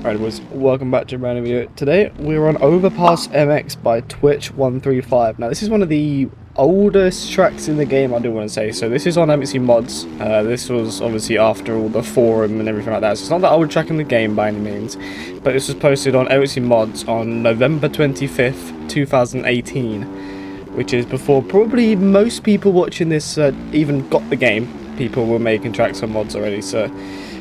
Anyways, welcome back to a brand new video. Today we're on Overpass MX by Twitch 135. Now this is one of the oldest tracks in the game, I do want to say. So this is on MXC Mods. This was obviously after all the forum and everything like that. So it's not the old track in the game by any means, but this was posted on MXC Mods on November 25th, 2018, which is before probably most people watching this even got the game. People were making tracks on mods already, so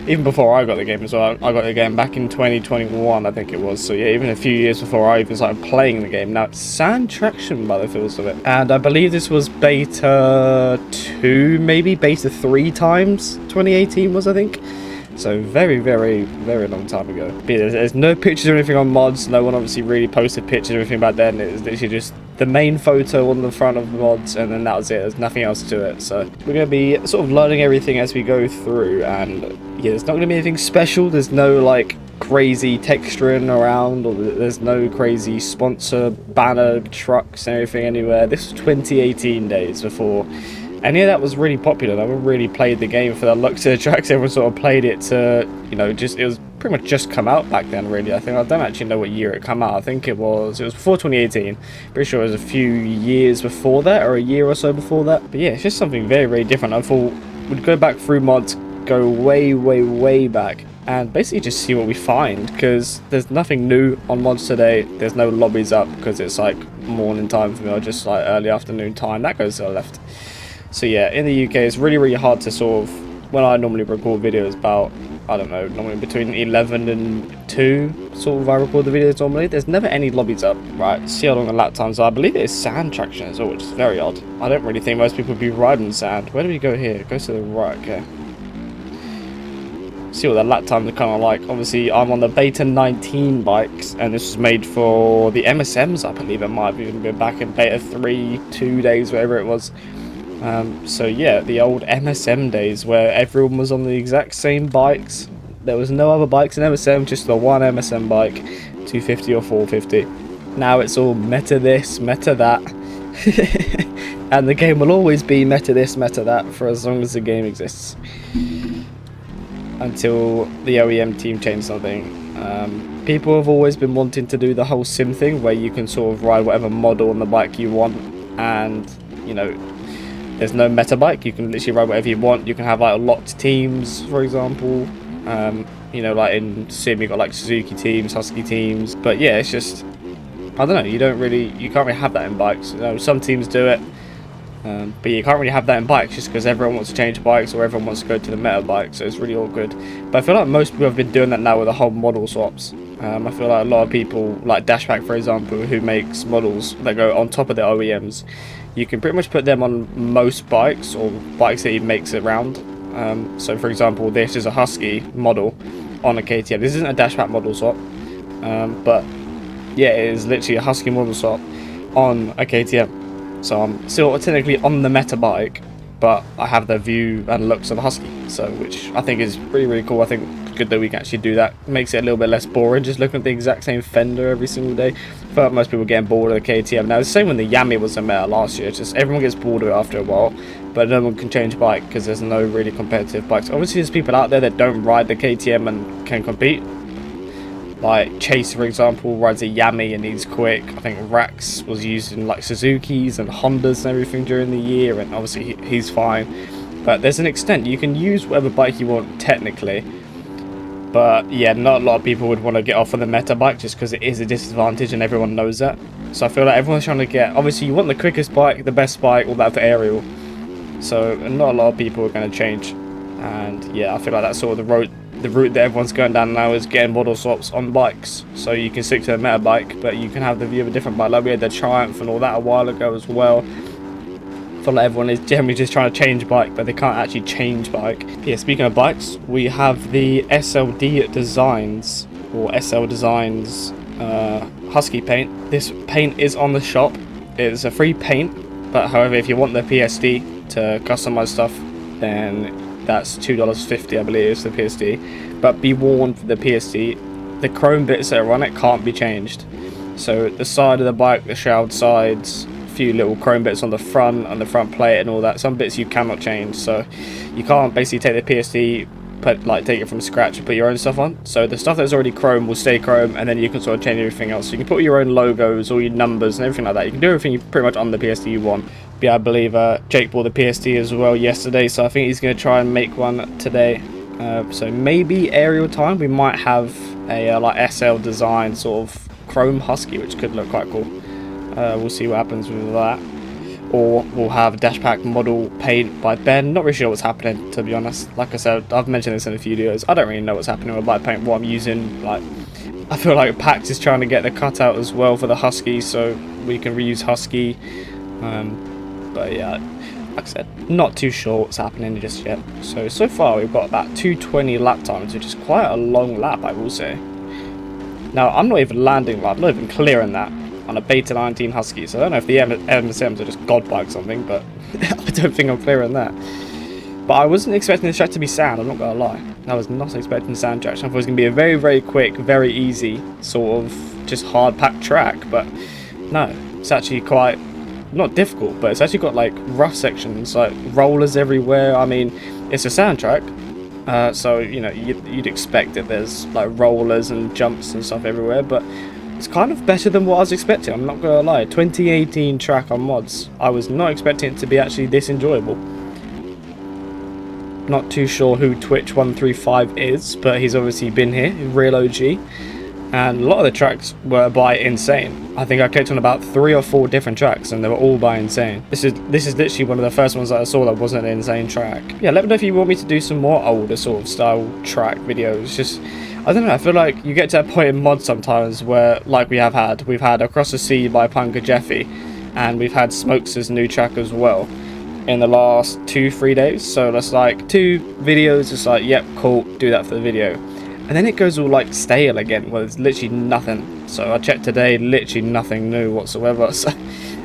even before I got the game as well. I got the game back in 2021, I think it was. So yeah, even a few years before I even started playing the game. Now it's Sand Traction by the feels of it. And I believe this was beta 2, maybe beta 3 times 2018 was, I think. So very, very, very long time ago. But yeah, there's no pictures or anything on mods. No one obviously really posted pictures or anything back then. It was literally just the main photo on the front of the mods, and then that was it. There's nothing else to it. So we're going to be sort of learning everything as we go through, and yeah, there's not going to be anything special. There's no like crazy texturing around, or there's no crazy sponsor banner trucks and everything anywhere. This was 2018 days before any of that was really popular. No one really played the game for the looks of the tracks. Everyone sort of played it to, you know, just, it was pretty much just come out back then, really. I don't actually know what year it came out. I think it was before 2018. Pretty sure it was a few years before that, or a year or so before that. But yeah, it's just something very, very different. I thought we'd go back through mods, go way, way, way back, and basically just see what we find, because there's nothing new on mods today. There's no lobbies up because it's like morning time for me, or just like early afternoon time. That goes to the left. So yeah, in the UK it's really, really hard to sort of, when I normally record videos about, I don't know, normally between 11 and 2 sort of I record the videos normally, there's never any lobbies up, right? See how long the lap times are. I believe it is Sand Traction as well, which is very odd. I don't really think most people would be riding sand. Where do we go here? It goes to the right, okay. See what the lap times are kind of like. Obviously I'm on the beta 19 bikes, and this was made for the MSMs. I believe it might have even been back in beta 3, 2 days, whatever it was. So yeah, the old MSM days where everyone was on the exact same bikes. There was no other bikes in MSM, just the one MSM bike, 250 or 450. Now it's all meta this, meta that. And the game will always be meta this, meta that for as long as the game exists. Until the OEM team change something. People have always been wanting to do the whole sim thing where you can sort of ride whatever model on the bike you want, and you know, there's no meta bike. You can literally ride whatever you want. You can have like locked teams, for example. You know, like in sim you got like Suzuki teams, Husky teams. But yeah, it's just, I don't know, you can't really have that in bikes. You know, some teams do it, but you can't really have that in bikes just because everyone wants to change bikes, or everyone wants to go to the meta bike, so it's really awkward. But I feel like most people have been doing that now with the whole model swaps. I feel like a lot of people, like Dashback for example, who makes models that go on top of the OEMs, you can pretty much put them on most bikes, or bikes that he makes around. So for example, this is a Husky model on a KTM. This isn't a Dashback model swap, but yeah, it is literally a Husky model swap on a KTM. So I'm still technically on the meta bike, but I have the view and looks of a Husky, so which I think is really, really cool. I think it's good that we can actually do that. It makes it a little bit less boring just looking at the exact same fender every single day. I feel like most people are getting bored of the KTM. Now, it's the same when the Yami was a meta last year. It's just everyone gets bored of it after a while, but no one can change bike because there's no really competitive bikes. Obviously, there's people out there that don't ride the KTM and can compete. Like Chase, for example, rides a Yami and he's quick. I think Rax was using like Suzukis and Hondas and everything during the year, and obviously he's fine. But there's an extent you can use whatever bike you want technically. But yeah, not a lot of people would want to get off of the meta bike just because it is a disadvantage and everyone knows that. So I feel like everyone's trying to get, obviously you want the quickest bike, the best bike, all that for aerial. So not a lot of people are going to change. And yeah, I feel like that's sort of the route that everyone's going down now, is getting model swaps on bikes. So you can stick to the meta bike, but you can have the view of a different bike. Like we had the Triumph and all that a while ago as well. I feel like everyone is generally just trying to change bike, but they can't actually change bike. Yeah, speaking of bikes, we have the SLD Designs, or SL Designs Husky paint. This paint is on the shop. It's a free paint, but however, if you want the PSD to customize stuff, then that's $2.50, I believe, is the PSD. But be warned, for the PSD, the chrome bits that are on it can't be changed. So the side of the bike, the shroud sides, a few little chrome bits on the front and the front plate and all that, some bits you cannot change. So you can't basically take the PSD, take it from scratch and put your own stuff on. So the stuff that's already chrome will stay chrome, and then you can sort of change everything else. So you can put your own logos, all your numbers and everything like that. You can do everything pretty much on the PSD you want. But yeah, I believe Jake bought the PSD as well yesterday, so I think he's going to try and make one today. So maybe aerial time we might have a like SL design sort of chrome husky, which could look quite cool. We'll see what happens with that. Or we'll have dash pack model paint by Ben. Not really sure what's happening, to be honest. Like I said, I've mentioned this in a few videos. I don't really know what's happening with bike paint, what I'm using. Like, I feel like Pax is trying to get the cutout as well for the husky, so we can reuse husky. But yeah, like I said, not too sure what's happening just yet. So far we've got about 220 lap times, which is quite a long lap, I will say. Now, I'm not even landing, I'm not even clearing that on a Beta 19 Husky, so I don't know if the MSMs are just god bike something, but I don't think I'm clearing that. But I wasn't expecting this track to be sand, I'm not gonna lie. I was not expecting sand traction. I thought it was gonna be a very, very quick, very easy, sort of just hard packed track, but no, it's actually quite, not difficult, but it's actually got like rough sections, like rollers everywhere. I mean, it's a sand track, so you know you'd expect that there's like rollers and jumps and stuff everywhere, but it's kind of better than what I was expecting. I'm not gonna lie. 2018 track on mods, I was not expecting it to be actually this enjoyable. Not too sure who Twitch135 is, but he's obviously been here, real OG. And a lot of the tracks were by Insane. I think I clicked on about 3 or 4 different tracks and they were all by Insane. This is literally one of the first ones that I saw that wasn't an Insane track. Yeah, let me know if you want me to do some more older sort of style track videos. Just, I don't know, I feel like you get to a point in mods sometimes where, like we've had Across the Sea by Punka Jeffy, and we've had Smokes' new track as well in the last 2-3 days. So that's like 2 videos, it's like, yep, cool, do that for the video. And then it goes all like stale again, where there's literally nothing. So I checked today, literally nothing new whatsoever. So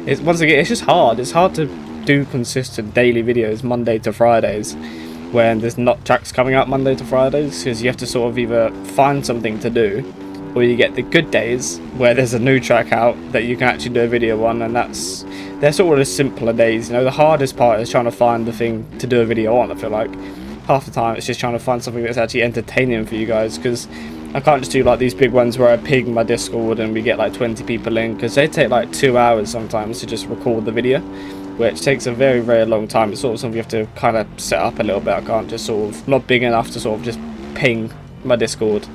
it's, once again, it's just hard. It's hard to do consistent daily videos Monday to Fridays when there's not tracks coming out Monday to Fridays, because you have to sort of either find something to do, or you get the good days where there's a new track out that you can actually do a video on, and they're sort of the simpler days. You know, the hardest part is trying to find the thing to do a video on, I feel like. Half the time it's just trying to find something that's actually entertaining for you guys, because I can't just do like these big ones where I ping my Discord and we get like 20 people in, because they take like 2 hours sometimes to just record the video, which takes a very, very long time. It's sort of something you have to kind of set up a little bit. I can't just sort of, not big enough to sort of just ping my Discord,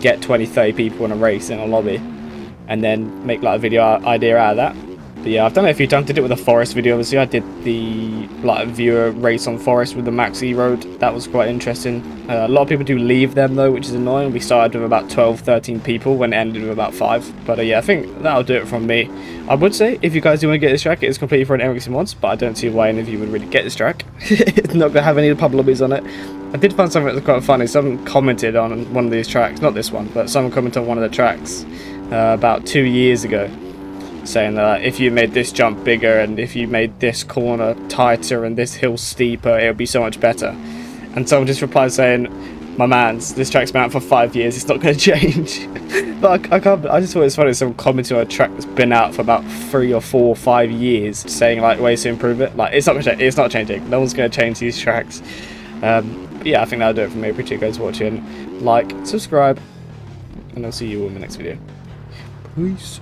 get 20-30 people in a race in a lobby, and then make like a video idea out of that. But yeah, I've done it a few times. Did it with a Forest video, obviously. I did the like viewer race on Forest with the Max E Road. That was quite interesting. A lot of people do leave them though, which is annoying. We started with about 12-13 people when it ended with about 5. But yeah, I think that'll do it from me. I would say, if you guys do want to get this track, it is completely for an MX mods, but I don't see why any of you would really get this track. It's not going to have any pub lobbies on it. I did find something that was quite funny. Someone commented on one of these tracks, not this one, but someone commented on one of the tracks about 2 years ago, saying that if you made this jump bigger and if you made this corner tighter and this hill steeper, it would be so much better. And someone just replied saying, my mans, this track's been out for 5 years, it's not going to change. But I just thought it was funny, someone commented on a track that's been out for about 3 or 4 or 5 years, saying like ways to improve it. Like, it's not changing. No one's going to change these tracks. Yeah, I think that'll do it for me. Appreciate you guys watching. Like, subscribe, and I'll see you all in the next video. Peace.